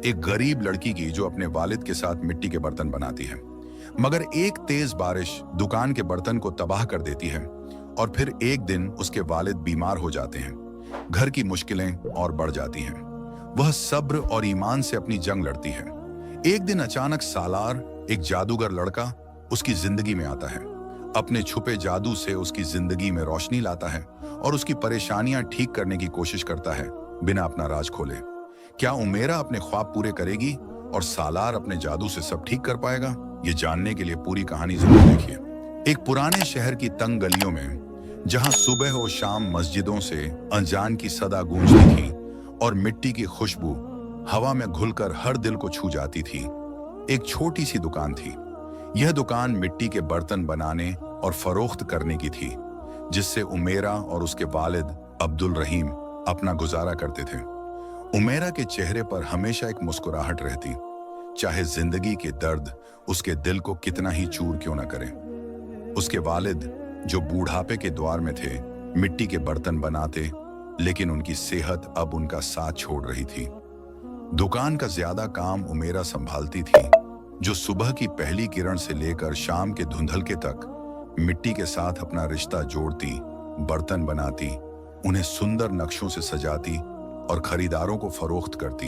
एक गरीब लड़की की जो अपने वालिद के साथ मिट्टी के बर्तन बनाती है, मगर एक तेज बारिश दुकान के बर्तन को तबाह कर देती है और फिर एक दिन उसके वालिद बीमार हो जाते हैं। घर की मुश्किलें और बढ़ जाती हैं। वह सब्र और ईमान से अपनी जंग लड़ती है। एक दिन अचानक सालार, एक जादूगर लड़का, उसकी जिंदगी में आता है। अपने छुपे जादू से उसकी जिंदगी में रोशनी लाता है और उसकी परेशानियां ठीक करने की कोशिश करता है बिना अपना राज खोले। क्या उमेरा अपने ख्वाब पूरे करेगी और सालार अपने जादू से सब ठीक कर पाएगा? ये जानने के लिए पूरी कहानी जरूर देखिए। एक पुराने शहर की तंग गलियों में, जहां सुबह और शाम मस्जिदों से अजान की सदा गूंजती थी और मिट्टी की खुशबू हवा में घुलकर हर दिल को छू जाती थी, एक छोटी सी दुकान थी। यह दुकान मिट्टी के बर्तन बनाने और फरोख्त करने की थी, जिससे उमेरा और उसके वालिद अब्दुल रहीम अपना गुजारा करते थे। उमेरा के चेहरे पर हमेशा एक मुस्कुराहट रहती, चाहे जिंदगी के दर्द उसके दिल को कितना ही चूर क्यों न करे। उसके वालिद, जो बूढ़ापे के द्वार में थे, मिट्टी के बर्तन बनाते, लेकिन उनकी सेहत अब उनका साथ छोड़ रही थी। दुकान का ज्यादा काम उमेरा संभालती थी, जो सुबह की पहली किरण से लेकर शाम के धुंधलके तक मिट्टी के साथ अपना रिश्ता जोड़ती, बर्तन बनाती, उन्हें सुंदर नक्शों से सजाती और खरीदारों को फरोख्त करती।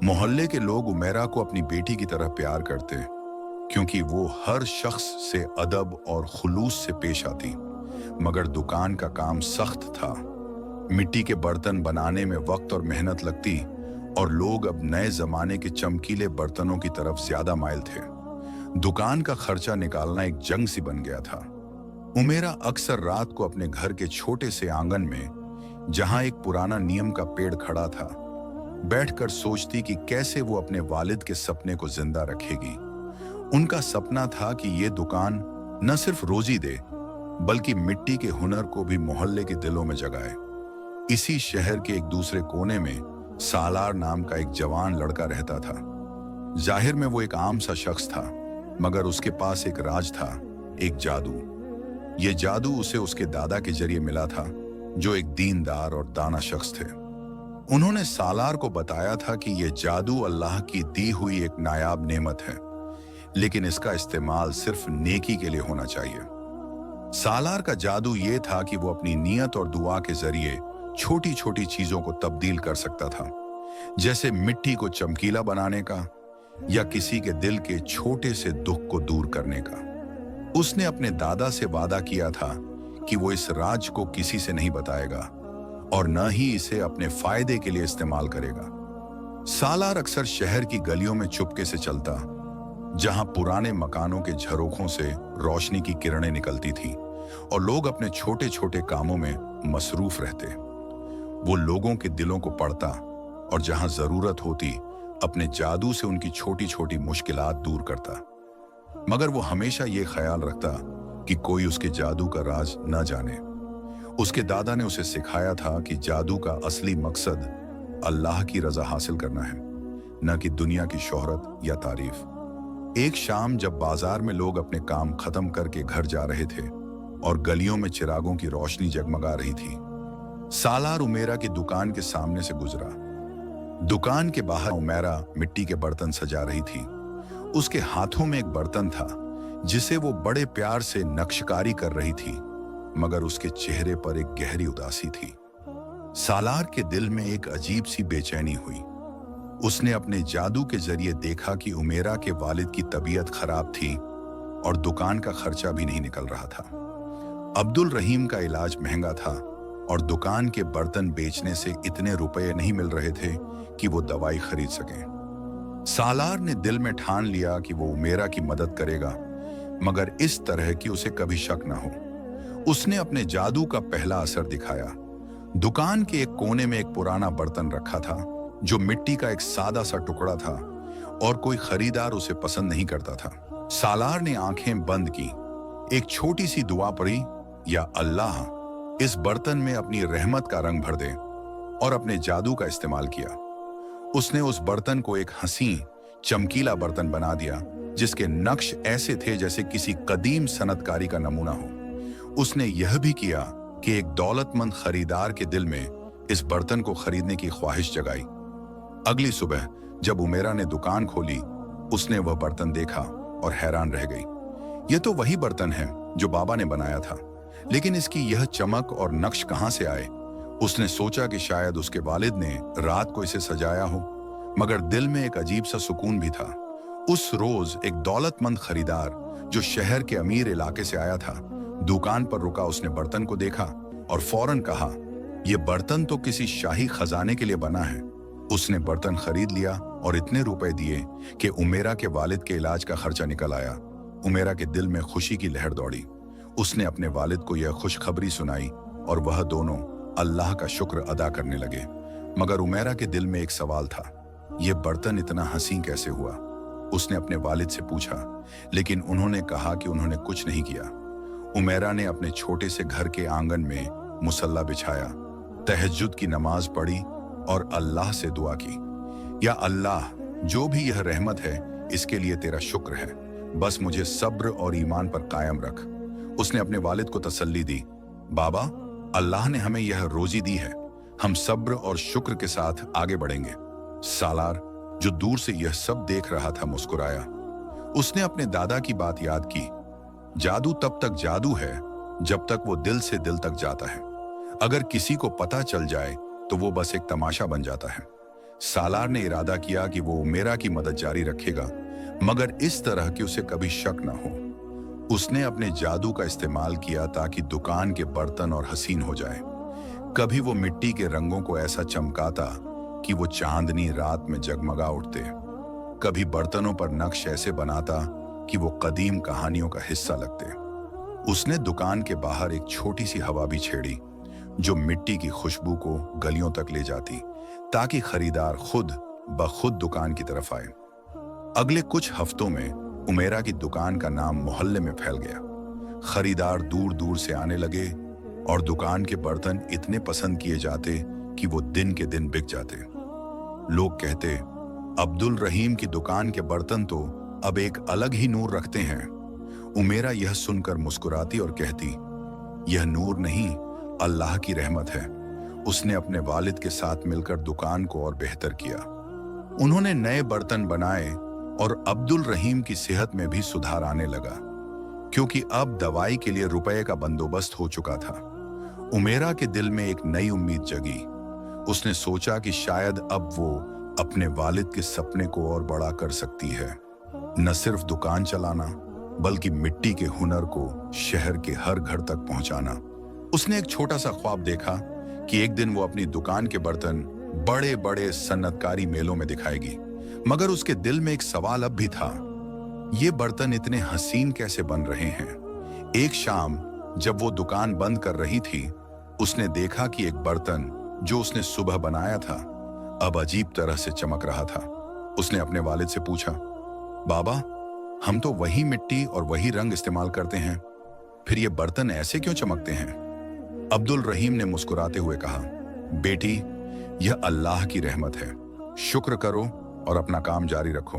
मोहल्ले के लोग उमेरा को अपनी बेटी की तरह प्यार करते, क्योंकि वो हर शख्स से अदब और खुलूस से पेश आती। मगर दुकान का काम सख्त था। मिट्टी के बर्तन बनाने में वक्त और मेहनत लगती और लोग अब नए जमाने के चमकीले बर्तनों की तरफ ज्यादा माइल थे। दुकान का खर्चा निकालना एक जंग सी बन गया था। उमेरा अक्सर रात को अपने घर के छोटे से आंगन में, जहां एक पुराना नीम का पेड़ खड़ा था, बैठकर सोचती कि कैसे वो अपने वालिद के सपने को जिंदा रखेगी। उनका सपना था कि ये दुकान न सिर्फ रोजी दे, बल्कि मिट्टी के हुनर को भी मोहल्ले के दिलों में जगाए। इसी शहर के एक दूसरे कोने में सालार नाम का एक जवान लड़का रहता था। जाहिर में वो एक आम सा शख्स था, मगर उसके पास एक राज था, एक जादू। ये जादू उसे उसके दादा के जरिए मिला था, जो एक दीनदार और दाना शख्स थे। उन्होंने सालार को बताया था कि यह जादू अल्लाह की दी हुई एक नायाब नेमत है, लेकिन इसका इस्तेमाल सिर्फ नेकी के लिए होना चाहिए। सालार का जादू यह था कि वो अपनी नीयत और दुआ के जरिए छोटी छोटी चीजों को तब्दील कर सकता था, जैसे मिट्टी को चमकीला बनाने का या किसी के दिल के छोटे से दुख को दूर करने का। उसने अपने दादा से वादा किया था कि वो इस राज को किसी से नहीं बताएगा और न ही इसे अपने फायदे के लिए इस्तेमाल करेगा। सालार अक्सर शहर की गलियों में चुपके से चलता, जहां पुराने मकानों के झरोखों से रोशनी की किरणें निकलती थी और लोग अपने छोटे छोटे कामों में मसरूफ रहते। वो लोगों के दिलों को पढ़ता और जहां जरूरत होती अपने जादू से उनकी छोटी छोटी मुश्किलात दूर करता। मगर वो हमेशा ये ख्याल रखता कि कोई उसके जादू का राज न जाने। उसके दादा ने उसे सिखाया था कि जादू का असली मकसद अल्लाह की रजा हासिल करना है, न कि दुनिया की शोहरत या तारीफ। एक शाम जब बाजार में लोग अपने काम खत्म करके घर जा रहे थे और गलियों में चिरागों की रोशनी जगमगा रही थी, सालार उमेरा की दुकान के सामने से गुजरा। दुकान के बाहर उमेरा मिट्टी के बर्तन सजा रही थी। उसके हाथों में एक बर्तन था जिसे वो बड़े प्यार से नक्शकारी कर रही थी, मगर उसके चेहरे पर एक गहरी उदासी थी। सालार के दिल में एक अजीब सी बेचैनी हुई। उसने अपने जादू के जरिए देखा कि उमेरा के वालिद की तबीयत खराब थी और दुकान का खर्चा भी नहीं निकल रहा था। अब्दुल रहीम का इलाज महंगा था और दुकान के बर्तन बेचने से इतने रुपए नहीं मिल रहे थे कि वो दवाई खरीद सके। सालार ने दिल में ठान लिया कि वो उमेरा की मदद करेगा, मगर इस तरह कि उसे कभी शक न हो। उसने अपने जादू का पहला असर दिखाया। दुकान के एक कोने में एक पुराना बर्तन रखा था, जो मिट्टी का एक सादा सा टुकड़ा था और कोई खरीदार उसे पसंद नहीं करता था। सालार ने आंखें बंद की, एक छोटी सी दुआ पढ़ी, या अल्लाह, इस बर्तन में अपनी रहमत का रंग भर दे, और अपने जादू का इस्तेमाल किया। उसने उस बर्तन को एक हसीन चमकीला बर्तन बना दिया, जिसके नक्श ऐसे थे जैसे किसी कदीम सनतकारी का नमूना हो। उसने यह भी किया कि एक दौलतमंद खरीदार के दिल में इस बर्तन को खरीदने की ख्वाहिश जगाई। अगली सुबह जब उमेरा ने दुकान खोली, उसने वह बर्तन देखा और हैरान रह गई। यह तो वही बर्तन है जो बाबा ने बनाया था, लेकिन इसकी यह चमक और नक्श कहां से आए? उसने सोचा कि शायद उसके वालिद ने रात को इसे सजाया हो, मगर दिल में एक अजीब सा सुकून भी था। उस रोज एक दौलतमंद खरीदार जो शहर के अमीर इलाके से आया था, दुकान पर रुका। उसने बर्तन को देखा और फौरन कहा, यह बर्तन तो किसी शाही खजाने के लिए बना है। उसने बर्तन खरीद लिया और इतने रुपए दिए कि उमेरा के वालिद के इलाज का खर्चा निकल आया। उमेरा के दिल में खुशी की लहर दौड़ी। उसने अपने वालिद को यह खुशखबरी सुनाई और वह दोनों अल्लाह का शुक्र अदा करने लगे। मगर उमेरा के दिल में एक सवाल था, यह बर्तन इतना हसीन कैसे हुआ? उसने अपने वालिद से पूछा, लेकिन उन्होंने कहा कि उन्होंने कुछ नहीं किया। उमेरा ने अपने छोटे से घर के आंगन में मुसल्ला बिछाया, तहज्जुद की नमाज पढ़ी और अल्लाह से दुआ की, या अल्लाह, जो भी यह रहमत है इसके लिए तेरा शुक्र है, बस मुझे सब्र और ईमान पर कायम रख। उसने अपने वालिद को तसल्ली दी, बाबा, अल्लाह ने हमें यह रोजी दी है, हम सब्र और शुक्र के साथ आगे बढ़ेंगे। सालार, जो दूर से यह सब देख रहा था, मुस्कुराया। उसने अपने दादा की बात याद की, जादू तब तक जादू है जब तक वो दिल से दिल तक जाता है। अगर किसी को पता चल जाए तो वो बस एक तमाशा बन जाता है। सालार ने इरादा किया कि वो उमेरा की मदद जारी रखेगा, मगर इस तरह कि उसे कभी शक न हो। उसने अपने जादू का इस्तेमाल किया ताकि दुकान के बर्तन और हसीन हो जाए। कभी वो मिट्टी के रंगों को ऐसा चमकाता कि वो चांदनी रात में जगमगा उठते, कभी बर्तनों पर नक्श ऐसे बनाता कि वो कदीम कहानियों का हिस्सा लगते। उसने दुकान के बाहर एक छोटी सी हवा भी छेड़ी जो मिट्टी की खुशबू को गलियों तक ले जाती, ताकि खरीदार खुद ब खुद दुकान की तरफ आए। अगले कुछ हफ्तों में उमेरा की दुकान का नाम मोहल्ले में फैल गया। खरीदार दूर दूर से आने लगे और दुकान के बर्तन इतने पसंद किए जाते कि वो दिन के दिन बिक जाते। लोग कहते, अब्दुल रहीम की दुकान के बर्तन तो अब एक अलग ही नूर रखते हैं। उमेरा यह सुनकर मुस्कुराती और कहती, यह नूर नहीं, अल्लाह की रहमत है। उसने अपने वालिद के साथ मिलकर दुकान को और बेहतर किया। उन्होंने नए बर्तन बनाए और अब्दुल रहीम की सेहत में भी सुधार आने लगा, क्योंकि अब दवाई के लिए रुपए का बंदोबस्त हो चुका था। उमेरा के दिल में एक नई उम्मीद जगी। उसने सोचा कि शायद अब वो अपने वालिद के सपने को और बड़ा कर सकती है, न सिर्फ दुकान चलाना बल्कि मिट्टी के हुनर को शहर के हर घर तक पहुंचाना। उसने एक छोटा सा ख्वाब देखा कि एक दिन वो अपनी दुकान के बर्तन बड़े बड़े सन्नतकारी मेलों में दिखाएगी। मगर उसके दिल में एक सवाल अब भी था, ये बर्तन इतने हसीन कैसे बन रहे हैं? एक शाम जब वो दुकान बंद कर रही थी, उसने देखा कि एक बर्तन जो उसने सुबह बनाया था अब अजीब तरह से चमक रहा था। उसने अपने वालिद से पूछा, बाबा, हम तो वही मिट्टी और वही रंग इस्तेमाल करते हैं, फिर ये बर्तन ऐसे क्यों चमकते हैं? अब्दुल रहीम ने मुस्कुराते हुए कहा, बेटी, यह अल्लाह की रहमत है, शुक्र करो और अपना काम जारी रखो।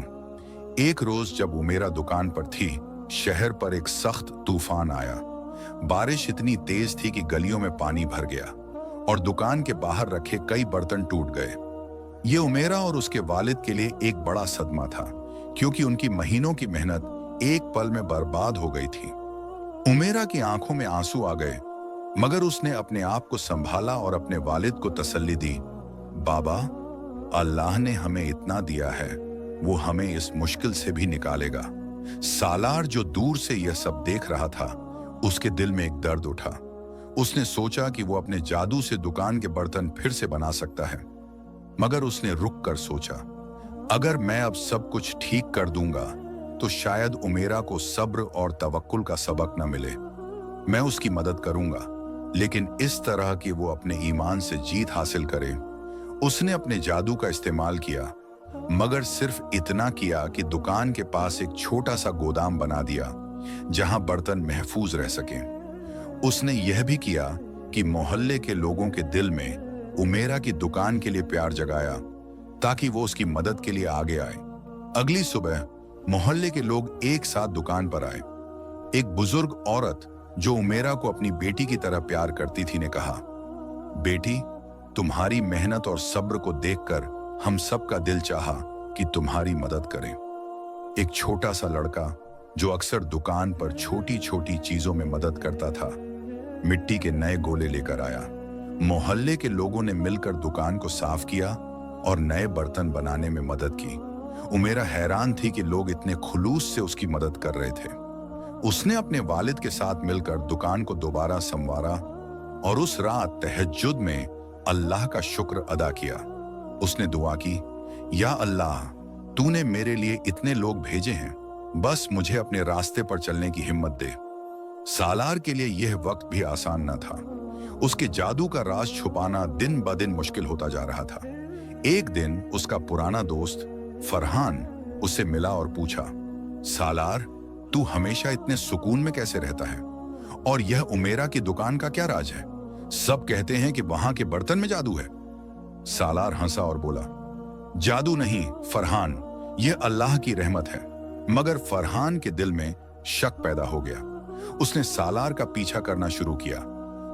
एक रोज जब उमेरा दुकान पर थी, शहर पर एक सख्त तूफान आया। बारिश इतनी तेज थी कि गलियों में पानी भर गया और दुकान के बाहर रखे कई बर्तन टूट गए। ये उमेरा और उसके वालिद के लिए एक बड़ा सदमा था, क्योंकि उनकी महीनों की मेहनत एक पल में बर्बाद हो गई थी। उमेरा की आंखों में आंसू आ गए, मगर उसने अपने आप को संभाला और अपने वालिद को तसल्ली दी, बाबा, अल्लाह ने हमें इतना दिया है, वो हमें इस मुश्किल से भी निकालेगा। सालार जो दूर से यह सब देख रहा था, उसके दिल में एक दर्द उठा। उसने सोचा कि वो अपने जादू से दुकान के बर्तन फिर से बना सकता है, मगर उसने रुक कर सोचा, अगर मैं अब सब कुछ ठीक कर दूंगा तो शायद उमेरा को सब्र और तवक्कुल का सबक न मिले। मैं उसकी मदद करूंगा, लेकिन इस तरह कि वो अपने ईमान से जीत हासिल करे। उसने अपने जादू का इस्तेमाल किया, मगर सिर्फ इतना किया कि दुकान के पास एक छोटा सा गोदाम बना दिया जहां बर्तन महफूज रह सकें। उसने यह भी किया कि मोहल्ले के लोगों के दिल में उमेरा की दुकान के लिए प्यार जगाया, ताकि वो उसकी मदद के लिए आगे आए। अगली सुबह मोहल्ले के लोग एक साथ दुकान पर आए। एक बुजुर्ग औरत जो उमेरा को अपनी बेटी की तरह प्यार करती थी ने कहा, बेटी, तुम्हारी मेहनत और सब्र को देखकर हम सबका दिल चाहा कि तुम्हारी मदद करें। एक छोटा सा लड़का जो अक्सर दुकान पर छोटी छोटी चीजों में मदद करता था, मिट्टी के नए गोले लेकर आया। मोहल्ले के लोगों ने मिलकर दुकान को साफ किया और नए बर्तन बनाने में मदद की। उमेरा हैरान थी कि लोग इतने खुलूस से उसकी मदद कर रहे थे। उसने अपने वालिद के साथ मिलकर दुकान को दोबारा संवारा और उस रात तहज्जुद में अल्लाह का शुक्र अदा किया। उसने दुआ की, या अल्लाह, तूने मेरे लिए इतने लोग भेजे हैं, बस मुझे अपने रास्ते पर चलने की हिम्मत दे। सालार के लिए यह वक्त भी आसान न था। उसके जादू का राज छुपाना दिन ब दिन मुश्किल होता जा रहा था। एक दिन उसका पुराना दोस्त फरहान उससे मिला और पूछा, सालार, तू हमेशा इतने सुकून में कैसे रहता है? और यह उमेरा की दुकान का क्या राज है? सब कहते हैं कि वहां के बर्तन में जादू है। सालार हंसा और बोला, जादू नहीं फरहान, यह अल्लाह की रहमत है। मगर फरहान के दिल में शक पैदा हो गया। उसने सालार का पीछा करना शुरू किया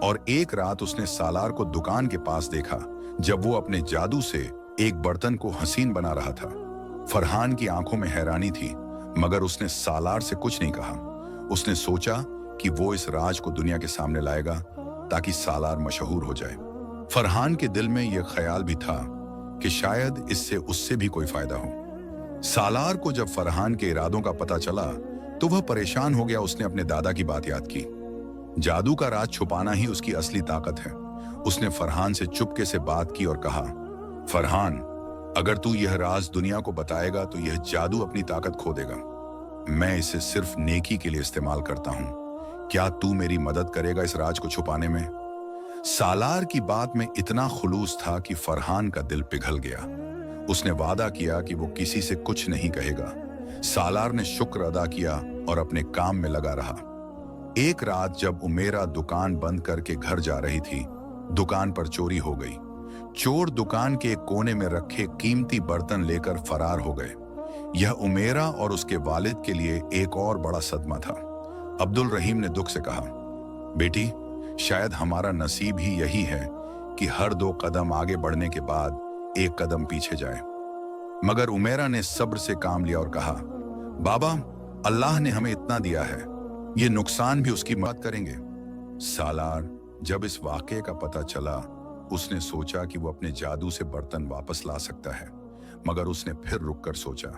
और एक रात उसने सालार को दुकान के पास देखा जब वो अपने जादू से एक बर्तन को हसीन बना रहा था। फरहान की आंखों में हैरानी थी, मगर उसने सालार से कुछ नहीं कहा। उसने सोचा कि वो इस राज को दुनिया के सामने लाएगा ताकि सालार मशहूर हो जाए। फरहान के दिल में यह ख्याल भी था कि शायद इससे उससे भी कोई फायदा हो। सालार को जब फरहान के इरादों का पता चला तो वह परेशान हो गया। उसने अपने दादा की बात याद की। जादू का राज छुपाना ही उसकी असली ताकत है। उसने फरहान से चुपके से बात की और कहा, फरहान, अगर तू यह राज दुनिया को बताएगा तो यह जादू अपनी ताकत खो देगा। मैं इसे सिर्फ नेकी के लिए इस्तेमाल करता हूं। क्या तू मेरी मदद करेगा इस राज को छुपाने में? सालार की बात में इतना खुलूस था कि फरहान का दिल पिघल गया। उसने वादा किया कि वो किसी से कुछ नहीं कहेगा। सालार ने शुक्र अदा किया और अपने काम में लगा रहा। एक रात जब उमेरा दुकान बंद करके घर जा रही थी, दुकान पर चोरी हो गई। चोर दुकान के एक कोने में रखे कीमती बर्तन लेकर फरार हो गए। यह उमेरा और उसके वालिद के लिए एक और बड़ा सदमा था। अब्दुल रहीम ने दुख से कहा, बेटी, शायद हमारा नसीब ही यही है कि हर 2 कदम आगे बढ़ने के बाद 1 कदम पीछे जाए। मगर उमेरा ने सब्र से काम लिया और कहा, बाबा, अल्लाह ने हमें इतना दिया है, ये नुकसान भी उसकी मदद करेंगे। सालार जब इस वाकये का पता चला, उसने सोचा कि वो अपने जादू से बर्तन वापस ला सकता है। मगर उसने फिर रुककर सोचा,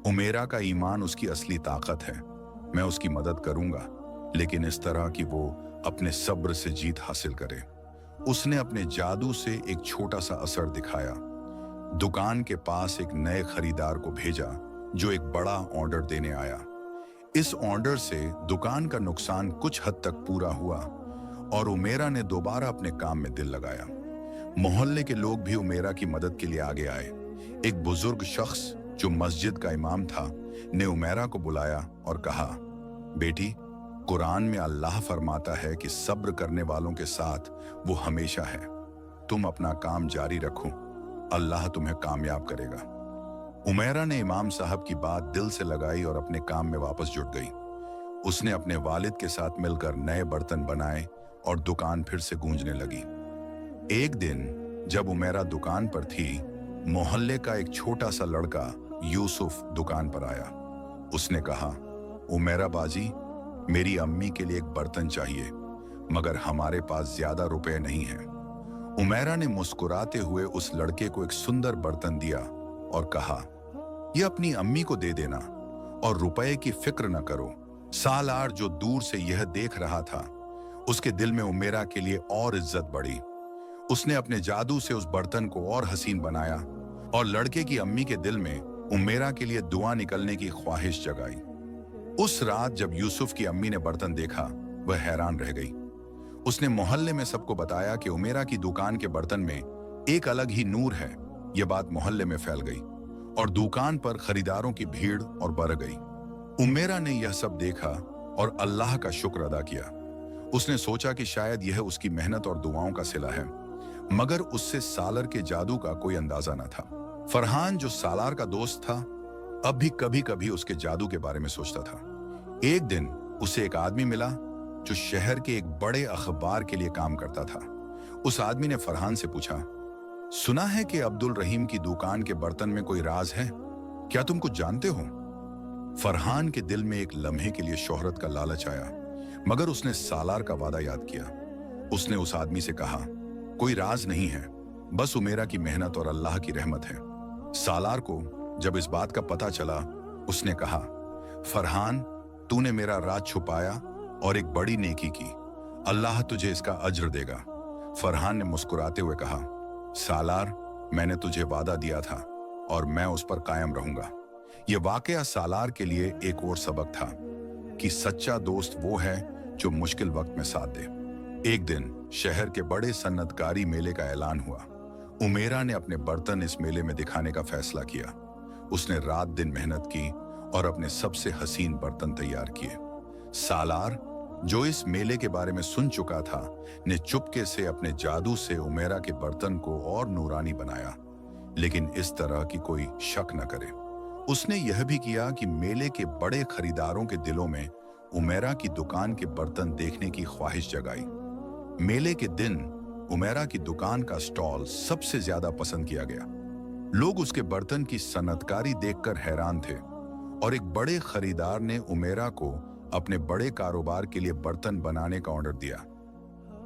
उमेरा का ईमान उसकी असली ताकत है। मैं उसकी मदद करूंगा, लेकिन इस तरह कि वो अपने सब्र से जीत हासिल करे। उसने अपने जादू से एक छोटा सा असर दिखाया। दुकान के पास एक नए खरीदार को भेजा जो एक बड़ा ऑर्डर देने आया। इस ऑर्डर से दुकान का नुकसान कुछ हद तक पूरा हुआ और उमेरा ने दोबारा अपने काम में दिल लगाया। मोहल्ले के लोग भी उमेरा की मदद के लिए आगे आए। एक बुजुर्ग शख्स जो मस्जिद का इमाम था ने उमेरा को बुलाया और कहा, बेटी, कुरान में अल्लाह फरमाता है कि सब्र करने वालों के साथ वो हमेशा है। तुम अपना काम जारी रखो, अल्लाह तुम्हें कामयाब करेगा। उमेरा ने इमाम साहब की बात दिल से लगाई और अपने काम में वापस जुट गई। उसने अपने वालिद के साथ मिलकर नए बर्तन बनाए और दुकान फिर से गूंजने लगी। एक दिन जब उमेरा दुकान पर थी, मोहल्ले का एक छोटा सा लड़का यूसुफ दुकान पर आया। उसने कहा, उमेरा बाजी, मेरी अम्मी के लिए एक बर्तन चाहिए, मगर हमारे पास ज्यादा रुपए नहीं हैं। उमेरा ने मुस्कुराते हुए उस लड़के को एक सुंदर बर्तन दिया और कहा, यह अपनी अम्मी को दे देना और रुपए की फिक्र न करो। सालार जो दूर से यह देख रहा था, उसके दिल में उमेरा के लिए और इज्जत बढ़ी। उसने अपने जादू से उस बर्तन को और हसीन बनाया और लड़के की अम्मी के दिल में उमेरा के लिए दुआ निकलने की ख्वाहिश जगाई। उस रात जब यूसुफ की अम्मी ने बर्तन देखा, वह हैरान रह गई। उसने मोहल्ले में सबको बताया कि उमेरा की दुकान के बर्तन में एक अलग ही नूर है। यह बात मोहल्ले में फैल गई और दुकान पर खरीदारों की भीड़ और बढ़ गई। उमेरा ने यह सब देखा और अल्लाह का शुक्र अदा किया। उसने सोचा कि शायद यह उसकी मेहनत और दुआओं का सिला है, मगर उससे सालार के जादू का कोई अंदाजा न था। फरहान जो सालार का दोस्त था, अब भी कभी कभी उसके जादू के बारे में सोचता था। एक दिन उसे एक आदमी मिला जो शहर के एक बड़े अखबार के लिए काम करता था। उस आदमी ने फरहान से पूछा, सुना है कि अब्दुल रहीम की दुकान के बर्तन में कोई राज है? क्या तुम कुछ जानते हो? फरहान के दिल में एक लम्हे के लिए शोहरत का लालच आया, मगर उसने सालार का वादा याद किया। उसने उस आदमी से कहा, कोई राज नहीं है, बस उमेरा की मेहनत और अल्लाह की रहमत है। सालार को जब इस बात का पता चला, उसने कहा, फरहान, तूने मेरा राज छुपाया और एक बड़ी नेकी की, अल्लाह तुझे इसका अज्र देगा। फरहान ने मुस्कुराते हुए कहा, सालार, मैंने तुझे वादा दिया था और मैं उस पर कायम रहूंगा। यह वाकया सालार के लिए एक और सबक था कि सच्चा दोस्त वो है जो मुश्किल वक्त में साथ दे। एक दिन शहर के बड़े सन्नतकारी मेले का ऐलान हुआ। उमेरा ने अपने बर्तन इस मेले में दिखाने का फैसला किया। उसने रात दिन मेहनत की और अपने सबसे हसीन बर्तन तैयार किए। सालार, जो इस मेले के बारे में सुन चुका था, ने चुपके से अपने जादू से उमेरा के बर्तन को और नूरानी बनाया, लेकिन इस तरह कि कोई शक न करे। उसने यह भी किया कि मेले के बड़े खरीदारों के दिलों में उमेरा की दुकान के बर्तन देखने की ख्वाहिश जगाई। मेले के दिन उमेरा की दुकान का स्टॉल सबसे ज्यादा पसंद किया गया। लोग उसके बर्तन की सनतकारी देखकर हैरान थे और एक बड़े खरीदार ने उमेरा को अपने बड़े कारोबार के लिए बर्तन बनाने का ऑर्डर दिया।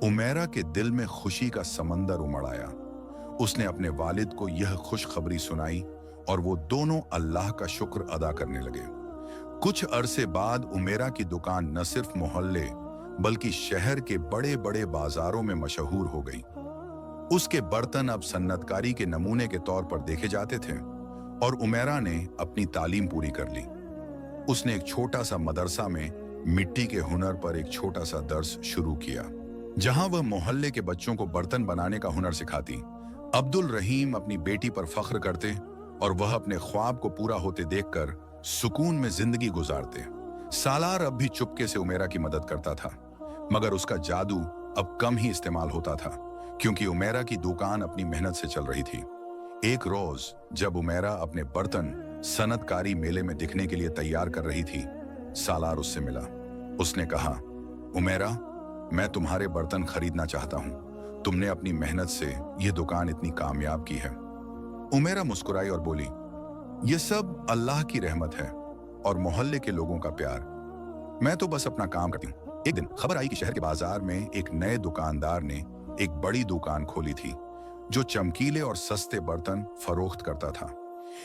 उमेरा के दिल में खुशी का समंदर उमड़ आया। उसने अपने वालिद को यह खुशखबरी सुनाई और वो दोनों अल्लाह का शुक्र अदा करने लगे। कुछ अरसे बाद उमेरा की दुकान न सिर्फ मोहल्ले बल्कि शहर के बड़े बड़े बाजारों में मशहूर हो गई। उसके बर्तन अब सन्नतकारी के नमूने के तौर पर देखे जाते थे और उमेरा ने अपनी तालीम पूरी कर ली। उसने एक छोटा सा मदरसा में मिट्टी के हुनर पर एक छोटा सा दर्स शुरू किया, जहां वह मोहल्ले के बच्चों को बर्तन बनाने का हुनर सिखाती। अब्दुल रहीम अपनी बेटी पर फख्र करते और वह अपने ख्वाब को पूरा होते देखकर सुकून में जिंदगी गुजारते। सालार अब भी चुपके से उमेरा की मदद करता था, मगर उसका जादू अब कम ही इस्तेमाल होता था क्योंकि उमेरा की दुकान अपनी मेहनत से चल रही थी। एक रोज जब उमेरा अपने बर्तन सनतकारी मेले में दिखने के लिए तैयार कर रही थी, सालार उससे मिला। उसने कहा, उमेरा, मैं तुम्हारे बर्तन खरीदना चाहता हूं। तुमने अपनी मेहनत से यह दुकान इतनी कामयाब की है। उमेरा मुस्कुराई और बोली, यह सब अल्लाह की रहमत है और मोहल्ले के लोगों का प्यार। मैं तो बस अपना काम करती हूँ। एक दिन खबर आई कि शहर के बाजार में एक नए दुकानदार ने एक बड़ी दुकान खोली थी जो चमकीले और सस्ते बर्तन फरोख्त करता था।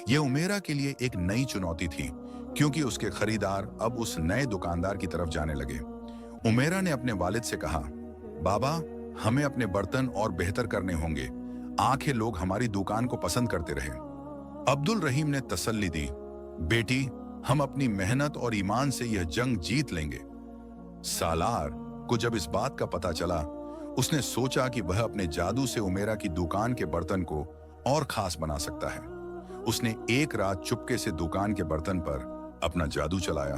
यह उमेरा के लिए एक नई चुनौती थी क्योंकि उसके खरीदार अब उस नए दुकानदार की तरफ जाने लगे। उमेरा ने अपने वालिद से कहा, बाबा, हमें अपने बर्तन और बेहतर करने होंगे। आंखें लोग हमारी दुकान को पसंद करते रहे। अब्दुल रहीम ने तसल्ली दी, बेटी, हम अपनी मेहनत और ईमान से यह जंग जीत लेंगे। सालार को जब इस बात का पता चला, उसने सोचा कि वह अपने जादू से उमेरा की दुकान के बर्तन को और खास बना सकता है। उसने एक रात चुपके से दुकान के बर्तन पर अपना जादू चलाया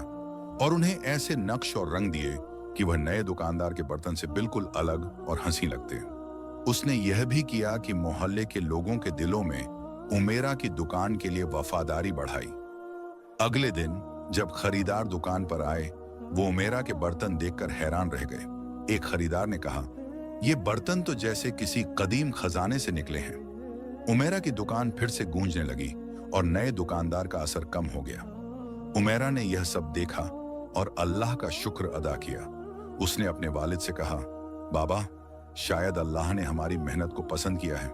और उन्हें ऐसे नक्श और रंग दिए कि वह नए दुकानदार के बर्तन से बिल्कुल अलग और हंसी लगते। उसने यह भी किया कि मोहल्ले के लोगों के दिलों में उमेरा की दुकान के लिए वफादारी बढ़ाई। अगले दिन जब खरीदार दुकान पर आए, वो उमेरा के बर्तन देखकर हैरान रह गए। एक खरीदार ने कहा, ये बर्तन तो जैसे किसी कदीम खजाने से निकले हैं। उमेरा की दुकान फिर से गूंजने लगी और नए दुकानदार का असर कम हो गया। उमेरा ने यह सब देखा और अल्लाह का शुक्र अदा किया। उसने अपने वालिद से कहा, बाबा, शायद अल्लाह ने हमारी मेहनत को पसंद किया है।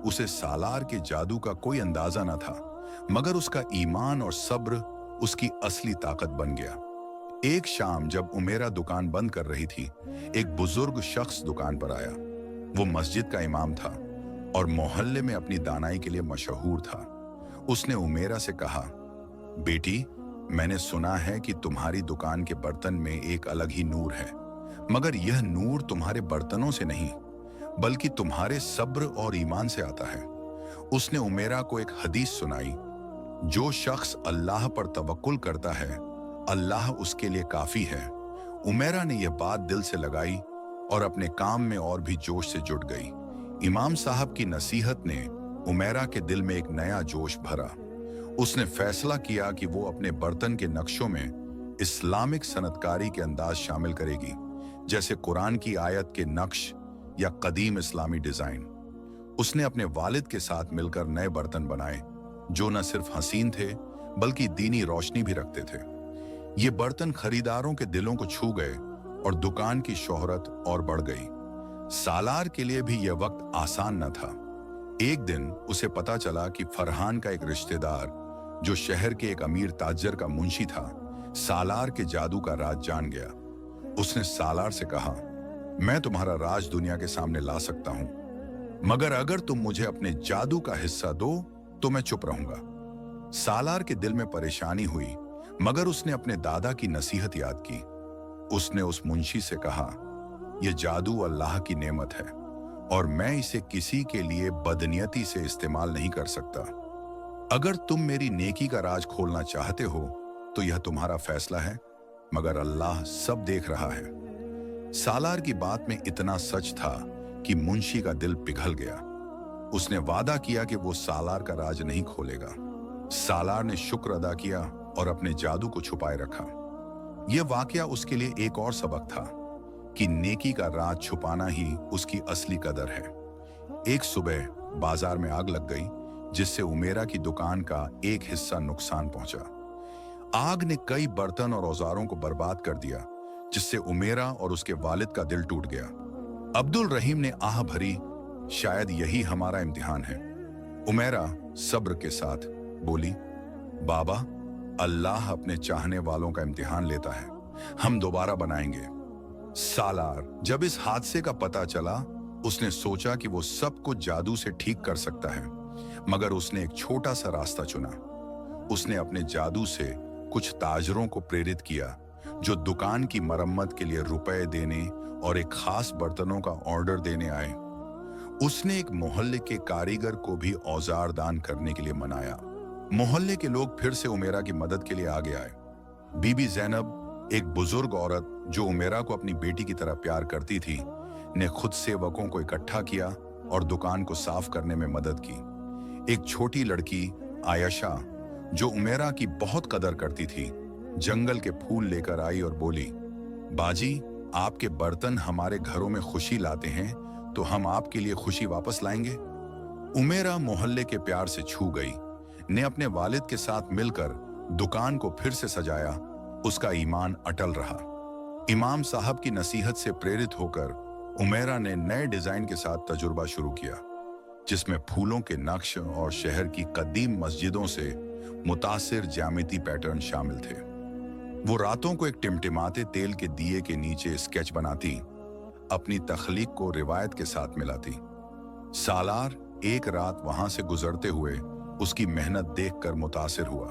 उसे सालार के जादू का कोई अंदाजा न था, मगर उसका ईमान और सब्र उसकी असली ताकत बन गया। एक शाम जब उमेरा दुकान बंद कर रही थी, एक बुजुर्ग शख्स दुकान पर आया। वो मस्जिद का इमाम था और मोहल्ले में अपनी दानाई के लिए मशहूर था। उसने उमेरा से कहा, बेटी, मैंने सुना है कि तुम्हारी दुकान के बर्तन में एक अलग ही नूर है, मगर यह नूर तुम्हारे बर्तनों से नहीं बल्कि तुम्हारे सब्र और ईमान से आता है। उसने उमेरा को एक हदीस सुनाई, जो शख्स अल्लाह पर तवक्कुल करता है, अल्लाह उसके लिए काफी है। उमेरा ने यह बात दिल से लगाई और अपने काम में और भी जोश से जुट गई। इमाम साहब की नसीहत ने उमेरा के दिल में एक नया जोश भरा। उसने फैसला किया कि वो अपने बर्तन के नक्शों में इस्लामिक सनतकारी के अंदाज शामिल करेगी, जैसे कुरान की आयत के नक्श या कदीम इस्लामी डिजाइन। उसने अपने वालिद के साथ मिलकर नए बर्तन बनाए जो न सिर्फ हसीन थे बल्कि दीनी रोशनी भी रखते थे। ये बर्तन खरीदारों के दिलों को छू गए और दुकान की शोहरत और बढ़ गई। सालार के लिए भी यह वक्त आसान न था। एक दिन उसे पता चला कि फरहान का एक रिश्तेदार, जो शहर के एक अमीर ताजर का मुंशी था, सालार के जादू का राज जान गया। उसने सालार से कहा, मैं तुम्हारा राज दुनिया के सामने ला सकता हूं, मगर अगर तुम मुझे अपने जादू का हिस्सा दो तो मैं चुप रहूंगा। सालार के दिल में परेशानी हुई, मगर उसने अपने दादा की नसीहत याद की। उसने उस मुंशी से कहा, यह जादू अल्लाह की नेमत है और मैं इसे किसी के लिए बदनियती से इस्तेमाल नहीं कर सकता। अगर तुम मेरी नेकी का राज खोलना चाहते हो तो यह तुम्हारा फैसला है, मगर अल्लाह सब देख रहा है। सालार की बात में इतना सच था कि मुंशी का दिल पिघल गया। उसने वादा किया कि वो सालार का राज नहीं खोलेगा। सालार ने शुक्र अदा किया और अपने जादू को छुपाए रखा। यह वाकया उसके लिए एक और सबक था कि नेकी का राज छुपाना ही उसकी असली कदर है। एक सुबह बाजार में आग लग गई, जिससे उमेरा की दुकान का एक हिस्सा नुकसान पहुंचा। आग ने कई बर्तन और औजारों को बर्बाद कर दिया, जिससे उमेरा और उसके वालिद का दिल टूट गया। अब्दुल रहीम ने आह भरी, शायद यही हमारा इम्तिहान है। उमेरा सब्र के साथ बोली, बाबा, अल्लाह अपने चाहने वालों का इम्तिहान लेता है, हम दोबारा बनाएंगे। सालार जब इस हादसे का पता चला, उसने सोचा कि वो सब कुछ जादू से ठीक कर सकता है, मगर उसने एक छोटा सा रास्ता चुना। उसने अपने जादू से कुछ ताजरों को प्रेरित किया, जो दुकान की मरम्मत के लिए रुपए देने और एक खास बर्तनों का ऑर्डर देने आए। उसने एक मोहल्ले के कारीगर को भी औजार दान करने के लिए मनाया। मोहल्ले के लोग फिर से उमेरा की मदद के लिए आगे आए। बीबी जैनब, एक बुजुर्ग औरत जो उमेरा को अपनी बेटी की तरह प्यार करती थी, ने खुद सेवकों को इकट्ठा किया और दुकान को साफ करने में मदद की। एक छोटी लड़की आयशा, जो उमेरा की बहुत कदर करती थी, जंगल के फूल लेकर आई और बोली, बाजी, आपके बर्तन हमारे घरों में खुशी लाते हैं, तो हम आपके लिए खुशी वापस लाएंगे। उमेरा मोहल्ले के प्यार से छू गई, ने अपने वालिद के साथ मिलकर दुकान को फिर से सजाया। उसका ईमान अटल रहा। इमाम साहब की नसीहत से प्रेरित होकर उमेरा ने नए डिजाइन के साथ तजुर्बा शुरू किया, जिसमें फूलों के नक्श और शहर की कदीम मस्जिदों से मुतासिर ज्यामिति पैटर्न शामिल थे। वो रातों को एक टिमटिमाते तेल के दिए के नीचे स्केच बनाती, अपनी तख्लीक को रिवायत के साथ मिलाती। सालार एक रात वहां से गुजरते हुए उसकी मेहनत देखकर मुतासिर हुआ।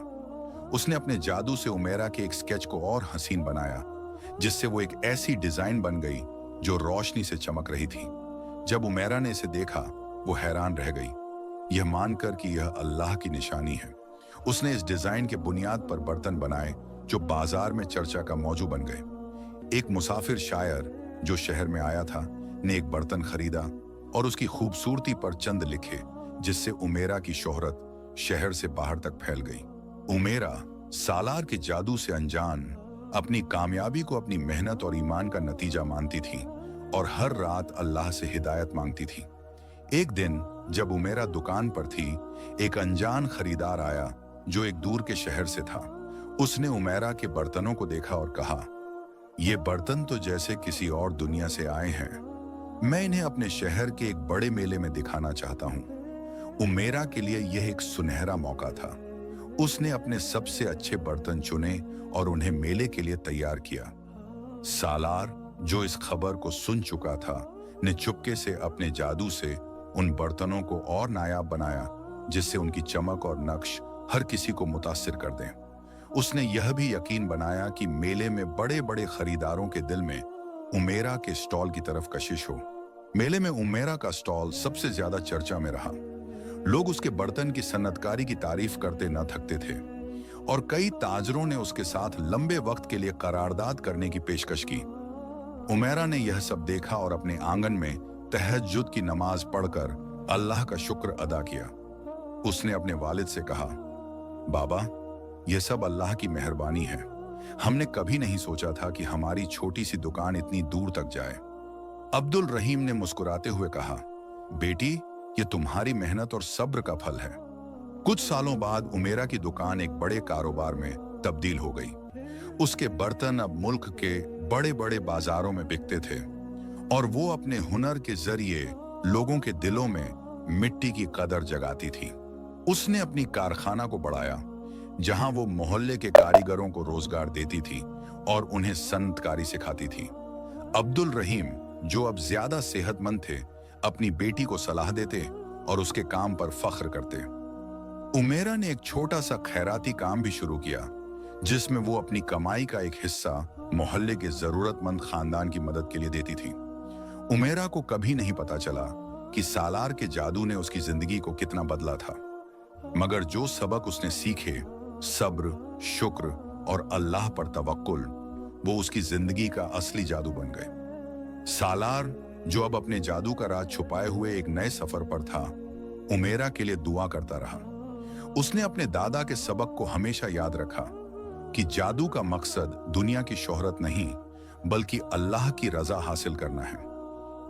उसने अपने जादू से उमेरा के एक स्केच को और हसीन बनाया, जिससे वो एक ऐसी डिजाइन बन गई जो रोशनी से चमक रही थी। जब उमेरा ने इसे देखा, वो हैरान रह गई, यह मानकर कि यह अल्लाह की निशानी है। उसने इस डिजाइन के बुनियाद पर बर्तन बनाए जो बाजार में चर्चा का मौजू बन गए। एक मुसाफिर शायर जो शहर में आया था ने एक बर्तन खरीदा और उसकी खूबसूरती पर चंद लिखे, जिससे उमेरा की शोहरत शहर से बाहर तक फैल गई। उमेरा सालार के जादू से अनजान अपनी कामयाबी को अपनी मेहनत और ईमान का नतीजा मानती थी और हर रात अल्लाह से हिदायत मांगती थी। एक दिन जब उमेरा दुकान पर थी, एक अनजान खरीदार आया जो एक दूर के शहर से था। उसने उमेरा के बर्तनों को देखा और कहा, ये बर्तन तो जैसे किसी और दुनिया से आए हैं। मैं इन्हें अपने शहर के एक बड़े मेले में दिखाना चाहता हूं। उमेरा के लिए यह एक सुनहरा मौका था। उसने अपने सबसे अच्छे बर्तन चुने और उन्हें मेले के लिए तैयार किया। सालार, जो इस खबर को सुन चुका था, ने चुपके से अपने जादू से उन बर्तनों को और नायाब बनाया, जिससे उनकी चमक और नक्श हर किसी को मुतासिर कर दें। उसने यह भी यकीन बनाया कि मेले में बड़े बड़े खरीदारों के दिल में उमेरा के स्टॉल की तरफ कशिश हो। मेले में उमेरा का स्टॉल सबसे ज्यादा चर्चा में रहा। लोग उसके बर्तन की सन्नतकारी की तारीफ करते न थकते थे और कई ताजरों ने उसके साथ लंबे वक्त के लिए करारदाद करने की पेशकश की। उमेरा ने यह सब देखा और अपने आंगन में तहज्जुद की नमाज पढ़कर अल्लाह का शुक्र अदा किया। उसने अपने वालिद से कहा, बाबा, यह सब अल्लाह की मेहरबानी है। हमने कभी नहीं सोचा था कि हमारी छोटी सी दुकान इतनी दूर तक जाए। अब्दुल रहीम ने मुस्कुराते हुए कहा, बेटी, ये तुम्हारी मेहनत और सब्र का फल है। कुछ सालों बाद उमेरा की दुकान एक बड़े कारोबार में तब्दील हो गई। उसके बर्तन अब मुल्क के बड़े बड़े बाजारों में बिकते थे और वो अपने हुनर के जरिए लोगों के दिलों में मिट्टी की कदर जगाती थी। उसने अपनी कारखाना को बढ़ाया, जहां वो मोहल्ले के कारीगरों को रोजगार देती थी और उन्हें सनतकारी सिखाती थी। अब्दुल रहीम, जो अब ज्यादा सेहतमंद थे, अपनी बेटी को सलाह देते और उसके काम पर फख्र करते। उमेरा ने एक छोटा सा खैराती काम भी शुरू किया, जिसमें वो अपनी कमाई का एक हिस्सा मोहल्ले के जरूरतमंद खानदान की मदद के लिए देती थी। उमेरा को कभी नहीं पता चला कि सालार के जादू ने उसकी जिंदगी को कितना बदला था, मगर जो सबक उसने सीखे, सब्र, शुक्र और अल्लाह पर तवक्कुल, वो उसकी जिंदगी का असली जादू बन गए। सालार, जो अब अपने जादू का राज छुपाए हुए एक नए सफर पर था, उमेरा के लिए दुआ करता रहा। उसने अपने दादा के सबक को हमेशा याद रखा कि जादू का मकसद दुनिया की शोहरत नहीं, बल्कि अल्लाह की रजा हासिल करना है।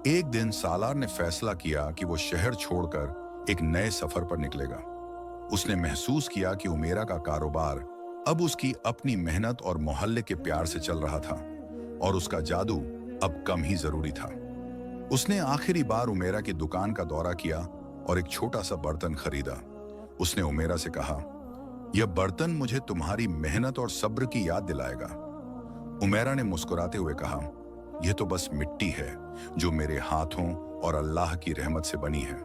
एक दिन सालार ने फैसला किया कि वो शहर छोड़कर एक नए सफर पर निकलेगा। उसने महसूस किया कि उमेरा का कारोबार अब उसकी अपनी मेहनत और मोहल्ले के प्यार से चल रहा था और उसका जादू अब कम ही जरूरी था। उसने आखिरी बार उमेरा की दुकान का दौरा किया और एक छोटा सा बर्तन खरीदा। उसने उमेरा से कहा, यह बर्तन मुझे तुम्हारी मेहनत और सब्र की याद दिलाएगा। उमेरा ने मुस्कुराते हुए कहा, यह तो बस मिट्टी है जो मेरे हाथों और अल्लाह की रहमत से बनी है।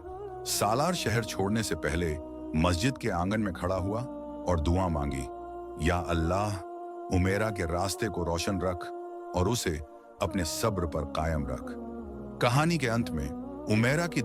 सालार शहर छोड़ने से पहले मस्जिद के आंगन में खड़ा हुआ और दुआ मांगी, या अल्लाह, उमेरा के रास्ते को रोशन रख और उसे अपने सब्र पर कायम रख। कहानी के अंत में उमेरा की